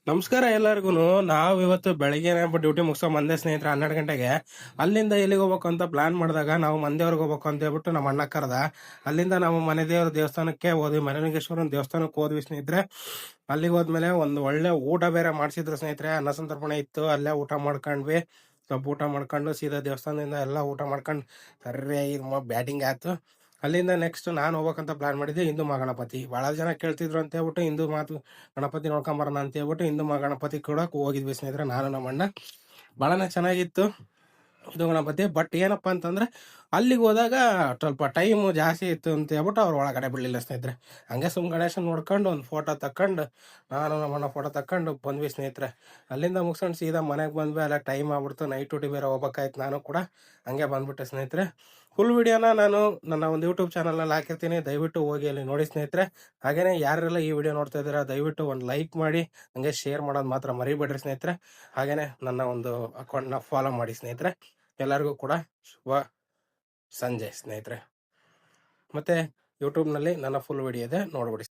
ನಮಸ್ಕಾರ ಎಲ್ಲರಿಗೂ. ನಾವು ಇವತ್ತು ಬೆಳಿಗ್ಗೆನೆ ಡ್ಯೂಟಿ ಮುಗಿಸ್ಕೊಂಡ್ ಬಂದೆ ಸ್ನೇಹಿತರೆ 12 ಗಂಟೆಗೆ. ಅಲ್ಲಿಂದ ಎಲ್ಲಿಗೆ ಹೋಗ್ಬೇಕು ಅಂತ ಪ್ಲಾನ್ ಮಾಡಿದಾಗ ನಾವು ಮಂದೇವ್ರಿಗೆ ಹೋಗ್ಬೇಕು ಅಂತ ಹೇಳ್ಬಿಟ್ಟು ನಮ್ಮ ಅಣ್ಣ ಕರೆದ. ಅಲ್ಲಿಂದ ನಾವು ಮನೆ ದೇವ್ರ ದೇವಸ್ಥಾನಕ್ಕೆ ಹೋದ್ವಿ, ಮನೆಲಿಂಗೇಶ್ವರನ ದೇವಸ್ಥಾನಕ್ಕೆ ಹೋದ್ವಿ ಸ್ನೇಹಿತರೆ. ಅಲ್ಲಿಗೆ ಹೋದ್ಮೇಲೆ ಒಂದು ಒಳ್ಳೆ ಊಟ ಬೇರೆ ಮಾಡಿಸಿದ್ರು ಸ್ನೇಹಿತರೆ. ಅನ್ನ ಸಂತರ್ಪಣೆ ಇತ್ತು, ಅಲ್ಲೇ ಊಟ ಮಾಡ್ಕೊಂಡ್ವಿ. ಸ್ವಲ್ಪ ಊಟ ಮಾಡ್ಕೊಂಡು ಸೀದಾ ದೇವಸ್ಥಾನದಿಂದ ಎಲ್ಲ ಊಟ ಮಾಡ್ಕೊಂಡು ಸರಿಯಾಗಿ ಬ್ಯಾಟಿಂಗ್ ಆಯ್ತು. ಅಲ್ಲಿಂದ ನೆಕ್ಸ್ಟ್ ನಾನು ಹೋಗ್ಬೇಕಂತ ಪ್ಲಾನ್ ಮಾಡಿದ್ದೆ ಹಿಂದೂ ಮಹಾಗಣಪತಿ. ಭಾಳ ಜನ ಕೇಳ್ತಿದ್ರು ಅಂತ ಹೇಳ್ಬಿಟ್ಟು ಹಿಂದೂ ಮಾತು ಗಣಪತಿ ನೋಡ್ಕೊಂಬರೋಣ ಅಂತ ಹೇಳ್ಬಿಟ್ಟು ಹಿಂದೂ ಮಹಾಗಣಪತಿ ಕೂಡ ಹೋಗಿದ್ವಿ ಸ್ನೇಹಿತರೆ, ನಾನು ನಮ್ಮ ಅಣ್ಣ. ಭಾಳನೇ ಚೆನ್ನಾಗಿತ್ತು ಇದು ಗಣಪತಿ. ಬಟ್ ಏನಪ್ಪಾ ಅಂತಂದ್ರೆ ಅಲ್ಲಿಗೆ ಹೋದಾಗ ಸ್ವಲ್ಪ ಟೈಮು ಜಾಸ್ತಿ ಇತ್ತು ಅಂತ ಹೇಳ್ಬಿಟ್ಟು ಅವ್ರು ಒಳಗಡೆ ಬಿಡಲಿಲ್ಲ ಸ್ನೇಹಿತರೆ. ಹಂಗೆ ಸುಮ್ ಗಣೇಶನ್ ನೋಡ್ಕೊಂಡು ಒಂದು ಫೋಟೋ ತಕೊಂಡು ನಾನು ನಮ್ಮಣ್ಣ ಫೋಟೋ ತಕೊಂಡು ಬಂದ್ವಿ ಸ್ನೇಹಿತರೆ. ಅಲ್ಲಿಂದ ಮುಗಿಸ್ಕೊಂಡು ಸೀದಾ ಮನೆಗೆ ಬಂದ್ವಿ. ಅಲ್ಲ ಟೈಮ್ ಆಗ್ಬಿಡ್ತು, ನೈಟ್ ಡ್ಯೂಟಿ ಬೇರೆ ಹೋಗ್ಬೇಕಾಯ್ತು. ನಾನು ಕೂಡ ಹಂಗೆ ಬಂದ್ಬಿಟ್ಟೆ ಸ್ನೇಹಿತರೆ. ಫುಲ್ ವಿಡಿಯೋನ ನಾನು ನನ್ನ ಒಂದು ಯೂಟ್ಯೂಬ್ ಚಾನಲ್ನಲ್ಲಿ ಹಾಕಿರ್ತೀನಿ, ದಯವಿಟ್ಟು ಹೋಗಿ ಅಲ್ಲಿ ನೋಡಿ ಸ್ನೇಹಿತರೆ. ಹಾಗೇನೆ ಯಾರೆಲ್ಲ ಈ ವಿಡಿಯೋ ನೋಡ್ತಾ ಇದ್ದೀರಾ ದಯವಿಟ್ಟು ಒಂದು ಲೈಕ್ ಮಾಡಿ, ಹಂಗೆ ಶೇರ್ ಮಾಡೋದು ಮಾತ್ರ ಮರಿಬೇಡ್ರಿ ಸ್ನೇಹಿತರೆ. ಹಾಗೇನೆ ನನ್ನ ಒಂದು ಅಕೌಂಟ್ನ ಫಾಲೋ ಮಾಡಿ ಸ್ನೇಹಿತರೆ. ಎಲ್ಲರಿಗೂ ಕೂಡ ಶುಭ ಸಂಜೆ ಸ್ನೇಹಿತರೆ. ಮತ್ತೆ ಯೂಟ್ಯೂಬ್ನಲ್ಲಿ ನನ್ನ ಫುಲ್ ವಿಡಿಯೋ ಇದೆ, ನೋಡ್ಬಿಡಿ.